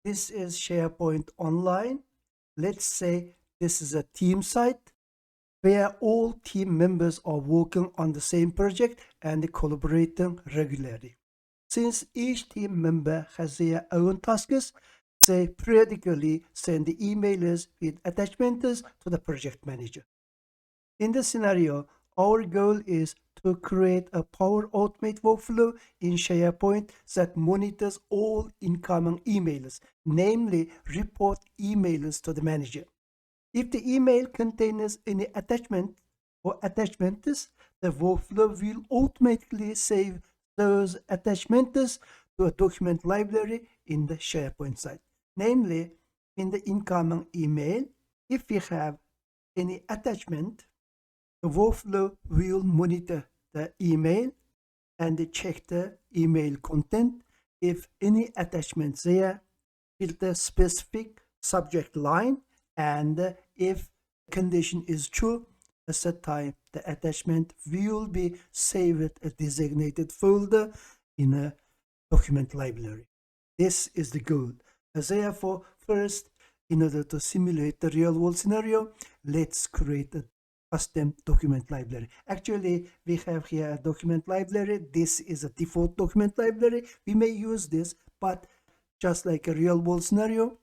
This is SharePoint Online. Let's say this is a team site where all team members are working on the same project and collaborating regularly. Since each team member has their own tasks, they periodically send emails with attachments to the project manager. In this scenario, our goal is to create a Power Automate workflow in SharePoint that monitors all incoming emails, namely report emails to the manager. If the email contains any attachment or attachments, the workflow will automatically save those attachments to a document library in the SharePoint site. Namely, in the incoming email, if we have any attachment, the workflow will monitor the email and check the email content. If any attachments there, filter specific subject line, and if condition is true, at that time the attachment will be saved a designated folder in a document library. This is the goal. Therefore, first, in order to simulate the real world scenario, let's create a custom document library. Actually, we have here a document library. This is a default document library. We may use this, but just like a real world scenario,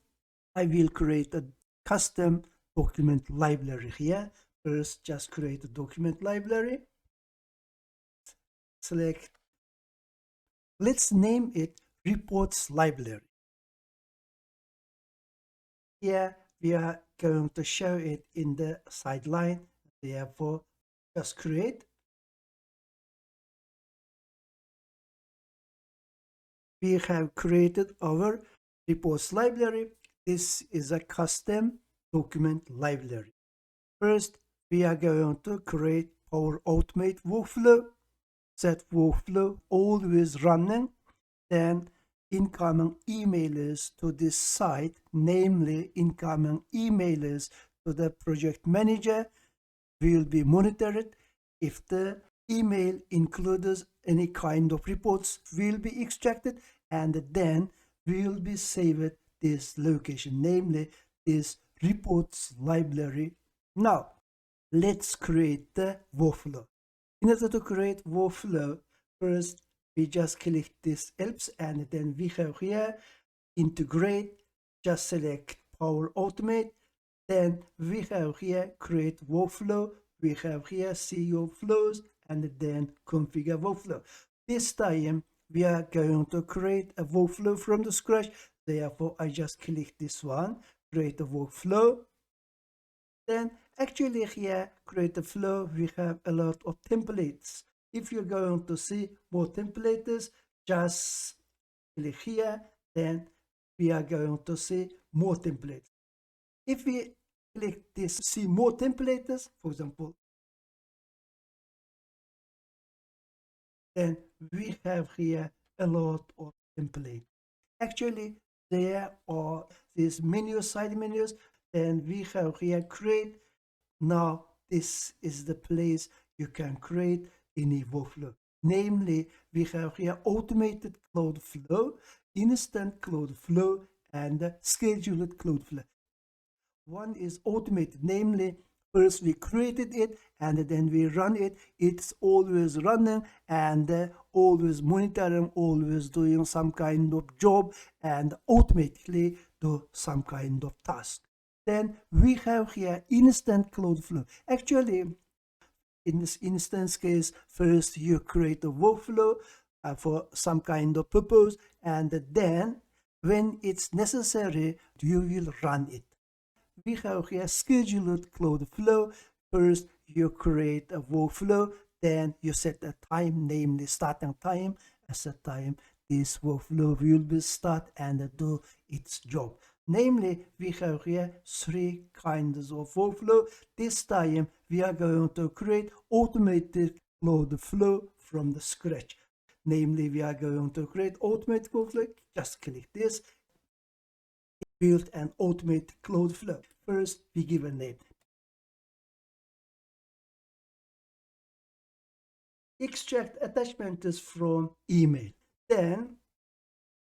I will create a custom document library here. First, just create a document library. Select. Let's name it reports library. Here we are going to show it in the sideline. Therefore, just create. We have created our reports library. This is a custom document library. First, we are going to create Power Automate workflow. That workflow always running. Then incoming emails to this site, namely incoming emails to the project manager, will be monitored. If the email includes any kind of reports, will be extracted and then will be saved this location, namely this reports library. Now, let's create the workflow. In order to create workflow, first we just click this helps, and then we have here integrate, just select Power Automate. Then we have here create workflow, we have here see your flows, and then configure workflow. This time we are going to create a workflow from the scratch. Therefore, I just click this one, create a workflow. Then actually here, create a flow, we have a lot of templates. If you're going to see more templates, just click here, then we are going to see more templates. If we click this see more templates, for example, then we have here a lot of templates. Actually, there are these menus, side menus, and we have here create. Now this is the place you can create any workflow. Namely, we have here automated cloud flow, instant cloud flow, and scheduled cloud flow. One is automated, namely first we created it and then we run it. It's always running and always monitoring, always doing some kind of job and automatically do some kind of task. Then we have here instant cloud flow. Actually, in this instance case, first you create a workflow for some kind of purpose, and then when it's necessary, you will run it. We have here scheduled cloud flow. First, you create a workflow, then you set a time, namely starting time. As a time, this workflow will be start and do its job. Namely, we have here three kinds of workflow. This time, we are going to create automated cloud flow from the scratch. Namely, we are going to create automated workflow. Just click this. Build an automated cloud flow. First, we give a name. Extract attachments from email. Then,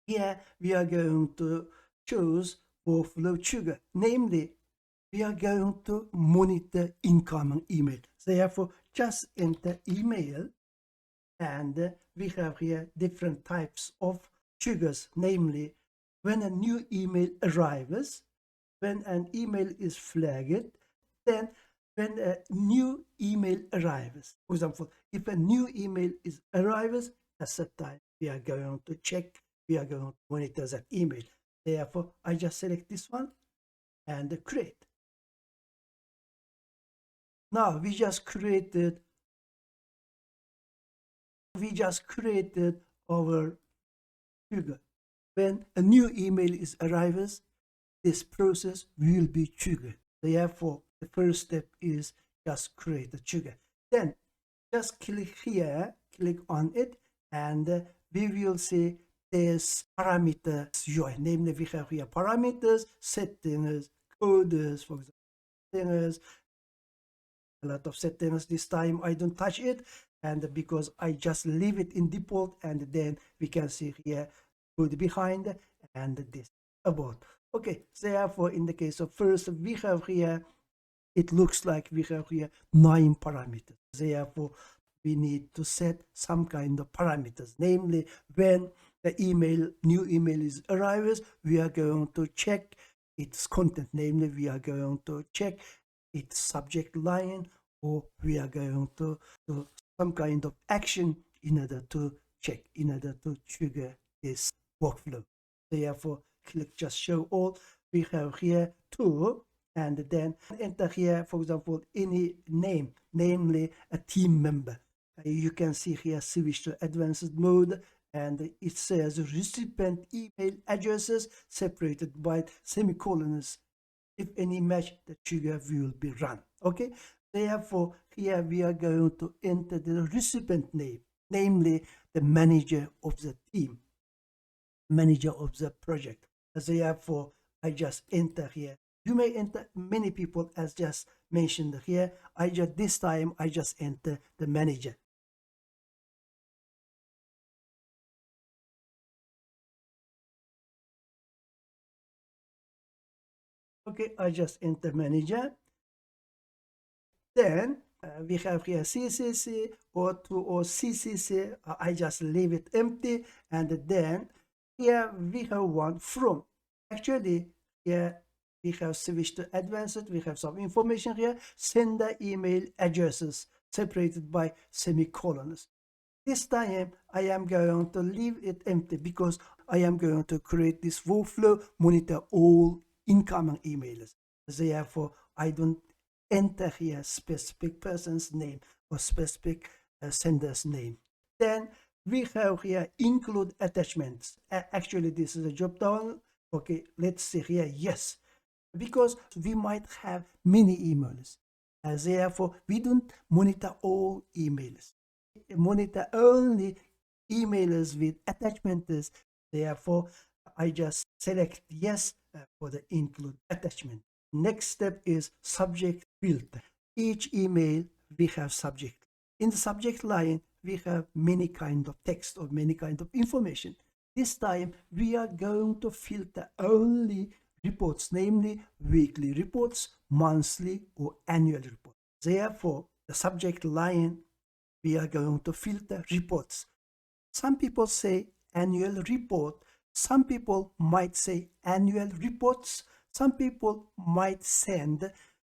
here we are going to choose Warflow trigger. Namely, we are going to monitor incoming email. Therefore, just enter email, and we have here different types of triggers. Namely, when a new email arrives, when an email is flagged, then when a new email arrives. For example, if a new email arrives, at that time we are going to check, we are going to monitor that email. Therefore, I just select this one and create. Now we just created our trigger. When a new email arrives, this process will be triggered. Therefore, the first step is just create a trigger. Then just click here, click on it, and we will see this parameters UI. Namely, we have here parameters, settings, coders, for example, settings, a lot of settings. This time I don't touch it, and because I just leave it in default, and then we can see here code behind and this about. Okay, therefore in the case of first, we have here, it looks like we have here 9 parameters. Therefore we need to set some kind of parameters. Namely, when the new email arrives, we are going to check its content. Namely, we are going to check its subject line, or we are going to do some kind of action in order to check, in order to trigger this workflow. Therefore, click just show all. We have here 2, and then enter here, for example, any name, namely a team member. You can see here switch to advanced mode, and it says recipient email addresses separated by semicolons. If any match, the trigger will be run. Okay, therefore here we are going to enter the recipient name, namely the manager of the team, manager of the project. Therefore I just enter here. You may enter many people as just mentioned here. This time I just enter the manager. Okay, I just enter manager. Then we have here CCC or CCC. I just leave it empty, and then here we have one from. Actually, here we have switched to advanced. We have some information here. Sender email addresses separated by semicolons. This time I am going to leave it empty because I am going to create this workflow, monitor all incoming emails. Therefore, I don't enter here specific person's name or specific sender's name. Then we have here include attachments. Actually, this is a drop down. Okay, let's see here. Yes, because we might have many emails. Therefore, we don't monitor all emails. Monitor only emails with attachments. Therefore, I just select yes for the include attachment. Next step is subject filter. Each email we have subject. In the subject line, we have many kind of text or many kind of information. This time we are going to filter only reports, namely weekly reports, monthly or annual reports. Therefore, the subject line, we are going to filter reports. Some people say annual report. Some people might say annual reports. Some people might send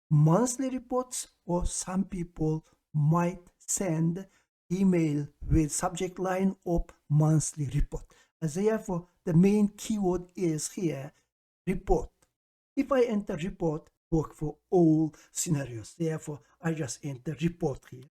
monthly reports, or some people might send email with subject line of monthly report. Therefore, the main keyword is here report. If I enter report, work for all scenarios. Therefore, I just enter report here.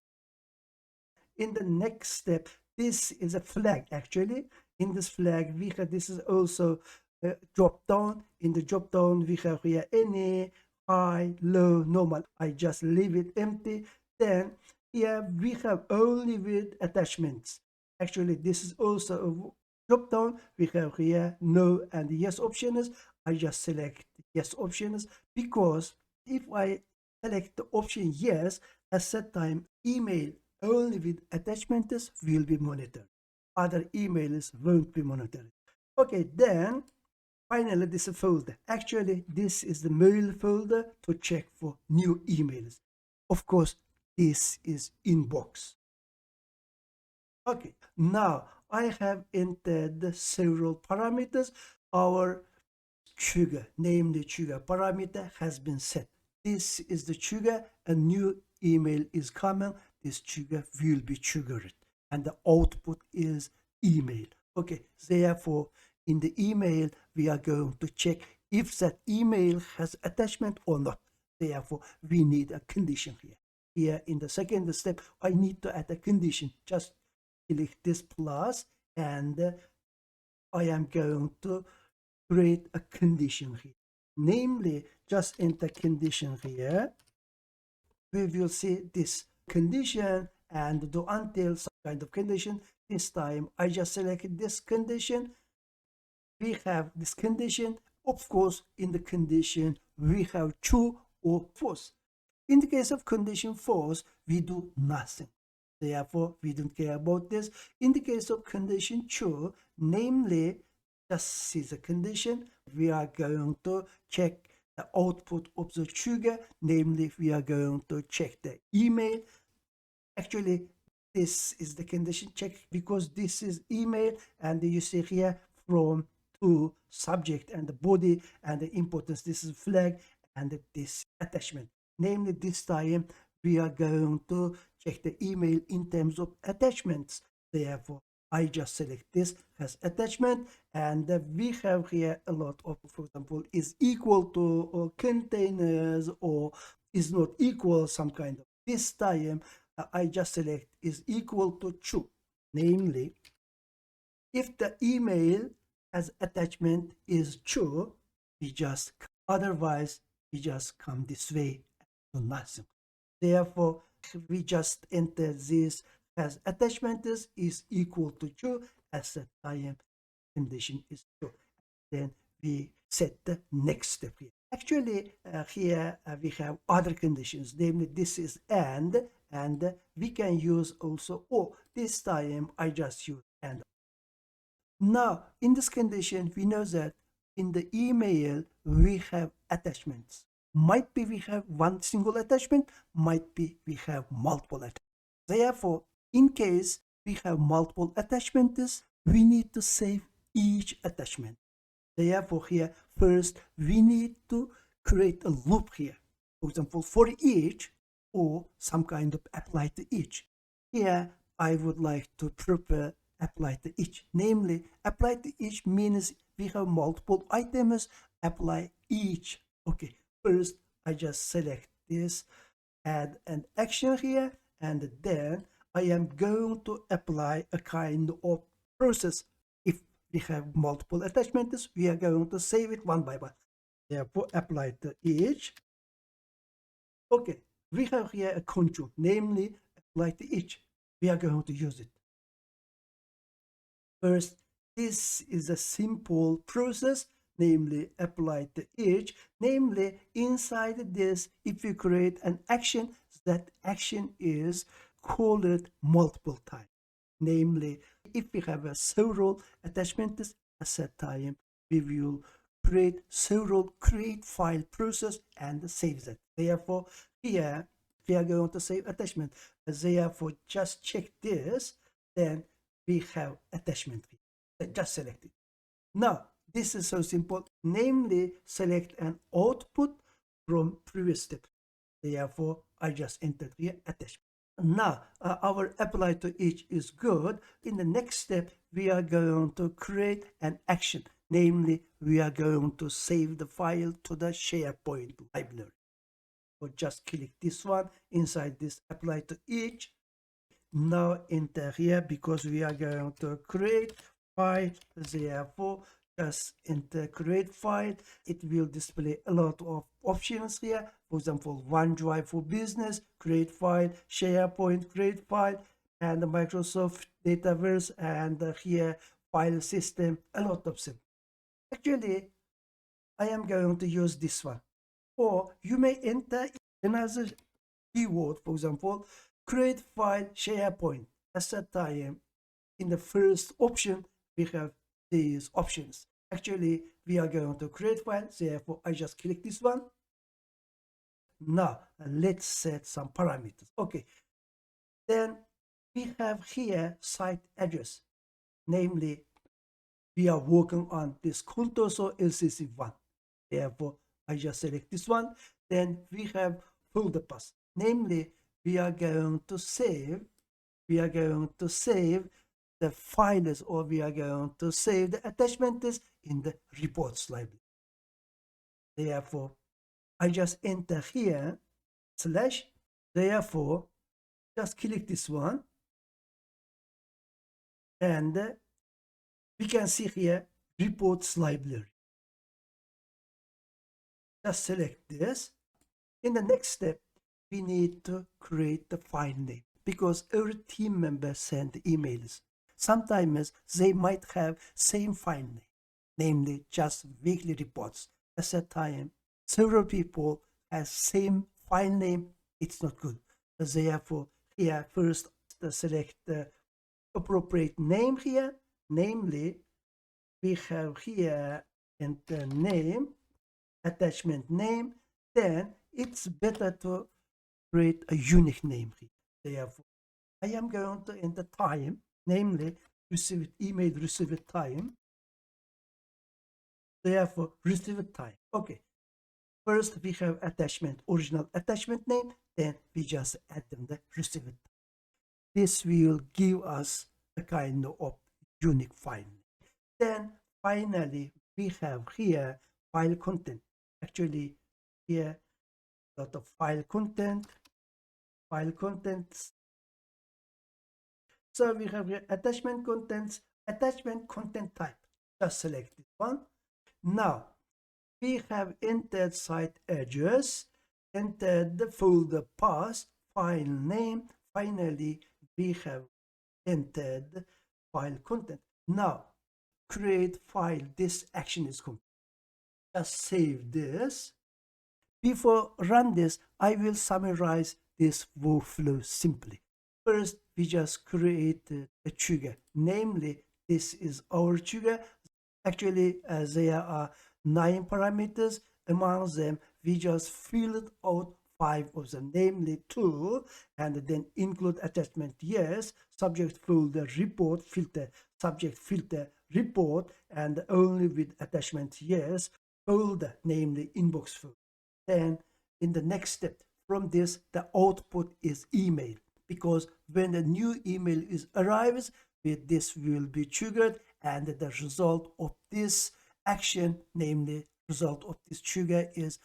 In the next step, this is a flag. Actually, in this flag, we have, this is also a drop down. In the drop down, we have here any, high, low, normal. I just leave it empty. Then here we have only with attachments. Actually, this is also a drop down. We have here no and yes options. I just select yes options, because if I select the option yes, at that time email only with attachments will be monitored. Other emails won't be monitored. Okay, then Finally, this is a folder. Actually, this is the mail folder to check for new emails. Of course, this is inbox. Okay, now I have entered several parameters. Our trigger, namely trigger parameter, has been set. This is the trigger. A new email is coming. This trigger will be triggered, and the output is email. Okay, therefore, in the email, we are going to check if that email has attachment or not. Therefore, we need a condition here. Here in the second step, I need to add a condition. Just click this plus, and I am going to create a condition here. Namely, just enter condition here. We will see this condition and do until some kind of condition. This time I just selected this condition. We have this condition. Of course, in the condition we have true or false. In the case of condition false, we do nothing. Therefore, we don't care about this. In the case of condition true, namely, just see the condition, we are going to check the output of the trigger, namely, we are going to check the email. Actually, this is the condition check because this is email, and you see here from to subject and the body and the importance. This is flag and this attachment. Namely, this time we are going to check the email in terms of attachments. Therefore, I just select this as attachment, and we have here a lot of, for example, is equal to or containers or is not equal some kind of. This time I just select is equal to true. Namely, if the email as attachment is true, we just, otherwise we just come this way to nothing. Therefore, we just enter this as attachment is equal to true as the time condition is true. Then we set the next step here. Actually, here we have other conditions, namely this is and we can use also or. This time I just use and. Now, in this condition, we know that in the email we have attachments. Might be we have one single attachment, might be we have multiple attachments. Therefore, in case we have multiple attachments, we need to save each attachment. Therefore, here first we need to create a loop here. For example, for each or some kind of apply to each. Here I would like to prepare apply to each. Namely, apply to each means we have multiple items, apply each. Okay, first I just select this, add an action here, and then I am going to apply a kind of process. If we have multiple attachments, we are going to save it one by one. Therefore, apply to each. Okay, we have here a control, namely apply to each. We are going to use it. First, this is a simple process, namely apply to each. Namely, inside this, if you create an action, that action is called multiple times. Namely, if we have several attachments at a time, we will create several create file process and save that. Therefore, here we are going to save attachment. Therefore, just check this, then we have attachment. Just select it. Now, this is so simple. Namely, select an output from previous step. Therefore, I just entered here attachment. Now, our apply to each is good. In the next step, we are going to create an action. Namely, we are going to save the file to the SharePoint library. So just click this one inside this apply to each. Now enter here because we are going to create file. Therefore, just enter create file. It will display a lot of options here. For example, OneDrive for Business, create file, SharePoint, create file, and the Microsoft Dataverse, and here file system, a lot of them. Actually, I am going to use this one. Or you may enter another keyword, for example, create file SharePoint. At that time, in the first option, we have these options. Actually, we are going to create file. Therefore, I just click this one. Now, let's set some parameters. Okay. Then we have here site address. Namely, we are working on this Contoso LCC1. Therefore, I just select this one. Then we have folder path. Namely, we are going to save the files, or we are going to save the attachments in the reports library. Therefore, I just enter here slash. Therefore, just click this one, and we can see here reports library. Just select this. In the next step, we need to create the file name, because every team member send emails. Sometimes they might have same file name, namely just weekly reports. At that time, several people have same file name. It's not good. Therefore, here first select the appropriate name here. Namely, we have here enter name, attachment name. Then it's better to create a unique name here. Therefore, I am going to enter time, namely received email received time. Therefore, received time. Okay. First, we have attachment, original attachment name. Then we just add them the received time. This will give us a kind of unique file. Then finally, we have here file content. Actually, here a lot of file contents. So we have here attachment contents, attachment content type. Just select this one. Now we have entered site address, entered the folder path, file name. Finally, we have entered file content. Now create file. This action is complete. Just save this. Before run this, I will summarize this workflow simply. First, we just create a trigger. Namely, this is our trigger. Actually, there are 9 parameters. Among them, we just filled out 5 of them, namely 2, and then include attachment yes, subject folder report filter, subject filter report, and only with attachment yes, folder, namely inbox folder. Then in the next step, from this, the output is email, because when a new email arrives, with this will be triggered, and the result of this action, namely result of this trigger, is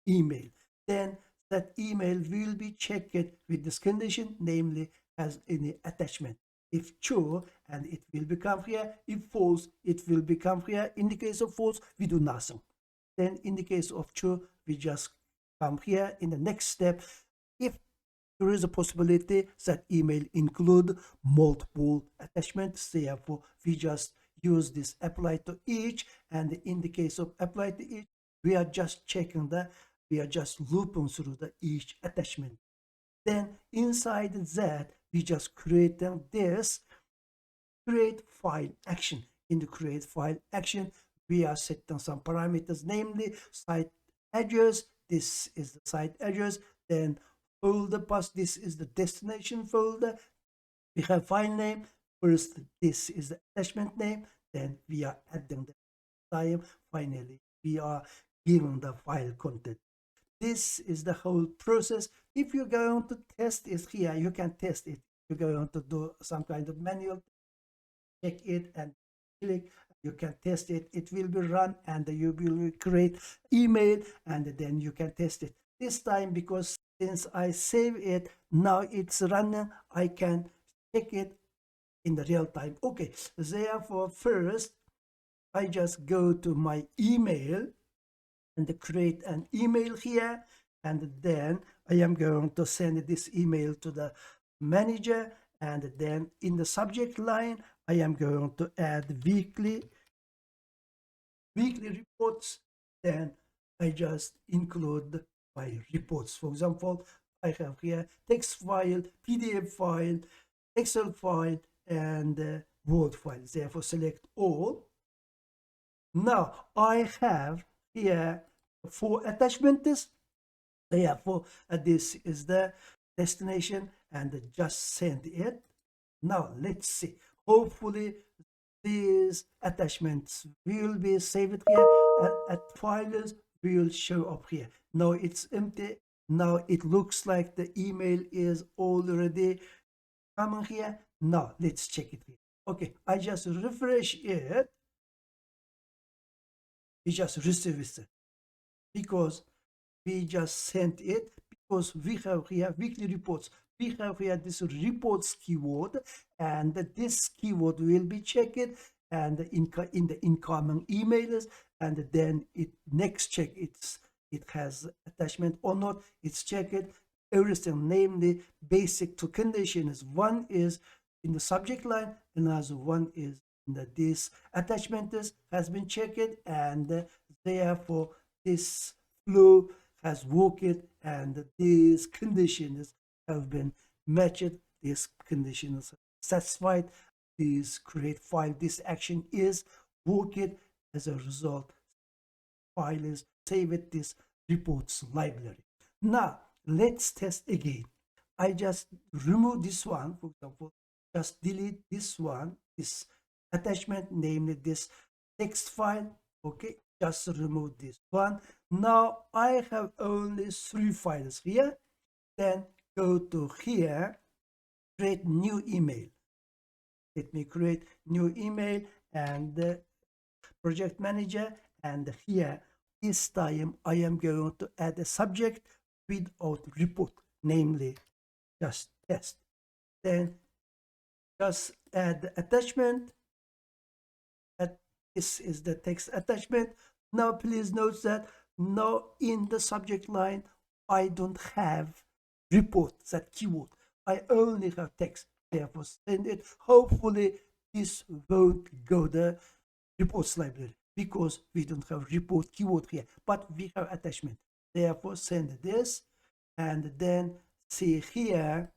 email. Then that email will be checked with this condition, namely has any attachment. If true, and it will become here. If false, it will become here. In the case of false, we do nothing. Then in the case of true, we just come here. In the next step, if there is a possibility that email include multiple attachments, therefore we just use this apply to each, and in the case of apply to each, we are just checking we are just looping through each attachment. Then inside that, we just create this create file action. In the create file action, we are setting some parameters, namely site address. This is the site address. Then folder path. This is the destination folder. We have file name. First, this is the attachment name. Then we are adding the time. Finally, we are giving the file content. This is the whole process. If you're going to test it here, you can test it. You're going to do some kind of manual, check it and click. You can test it. It will be run, and you will create email, and then you can test it. This time, because since I save it, now it's running, I can check it in the real time. Okay, therefore first I just go to my email and create an email here, and then I am going to send this email to the manager, and then in the subject line I am going to add weekly reports. Then I just include my reports. For example, I have here text file, PDF file, Excel file, and Word file. Therefore select all, Now I have here 4 attachments. Therefore, this is the destination and just send it. Now let's see. Hopefully these attachments will be saved here and at files will show up here. Now it's empty. Now it looks like the email is already coming here. Now let's check it here. Okay, I just refresh it. We just receive it because we just sent it, because we have here weekly reports. We have here this reports keyword, and this keyword will be checked and in the incoming emails, and then it next check it has attachment or not. It's checked everything, namely basic two conditions. One is in the subject line, another one is that this attachment has been checked, and therefore this flow has worked and these conditions have been matched. These conditions satisfied. This create file, this action is worked. As a result, file is saved this reports library. Now let's test again. I just remove this one, for example, just delete this one, this attachment, namely this text file. Okay, just remove this one. Now I have only 3 files here. Then go to here, create new email. Let me create new email and the project manager, and here this time I am going to add a subject without report, namely just test. Then just add the attachment. This is the text attachment. Now please note that now in the subject line I don't have report, that keyword. I only have text. Therefore send it. Hopefully this won't go the reports library because we don't have report keyword here, but we have attachment. Therefore send this, and then see here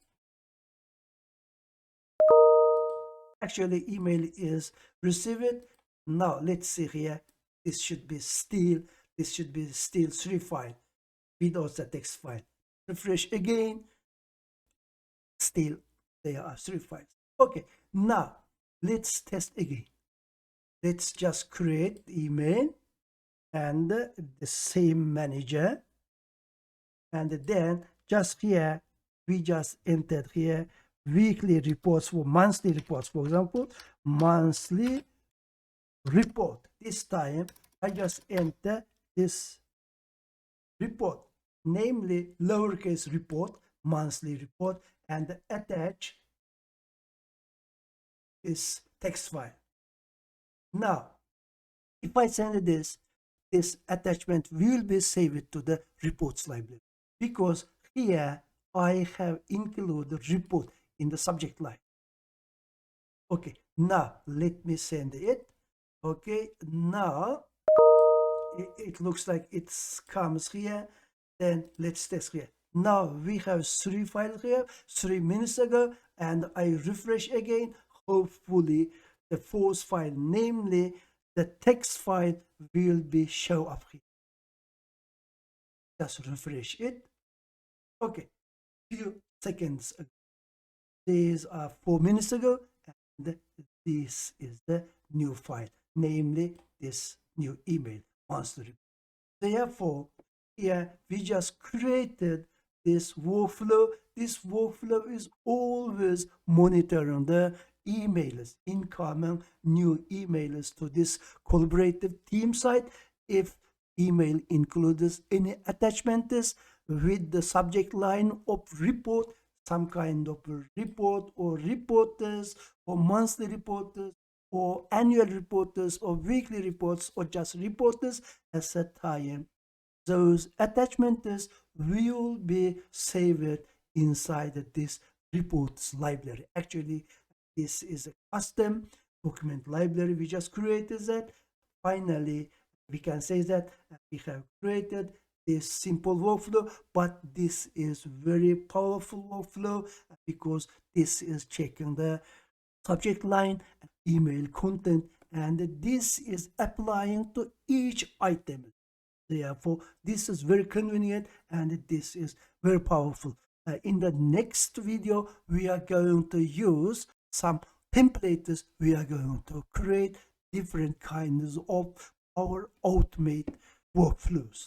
actually email is received. Now let's see here. This should be still 3 file without the text file. Refresh again. Still there are 3 files. Okay, now let's test again. Let's just create the email and the same manager, and then just here we just entered here weekly reports for monthly reports. For example, monthly report. This time I just enter this report, namely lowercase report, monthly report, and attach this text file. Now if I send this attachment will be saved to the reports library because here I have included report in the subject line. Okay, now let me send it. Okay, now it looks like it comes here. Then let's test here. Now we have 3 files here 3 minutes ago, and I refresh again. Hopefully the 4th file, namely the text file, will be show up here. Just refresh it. Okay, few seconds ago. These are 4 minutes ago, and this is the new file, namely this new email monster. Therefore here we just created this workflow. This workflow is always monitoring the emails, incoming new emails to this collaborative team site. If email includes any attachments with the subject line of report, some kind of report or reporters or monthly reporters or annual reporters or weekly reports or just reporters at that time, those attachments will be saved inside this reports library. Actually, this is a custom document library. We just created that. Finally, we can say that we have created this simple workflow, but this is very powerful workflow because this is checking the subject line, email content, and this is applying to each item. Therefore, this is very convenient and this is very powerful. In the next video, we are going to use some templates. We are going to create different kinds of our automate workflows.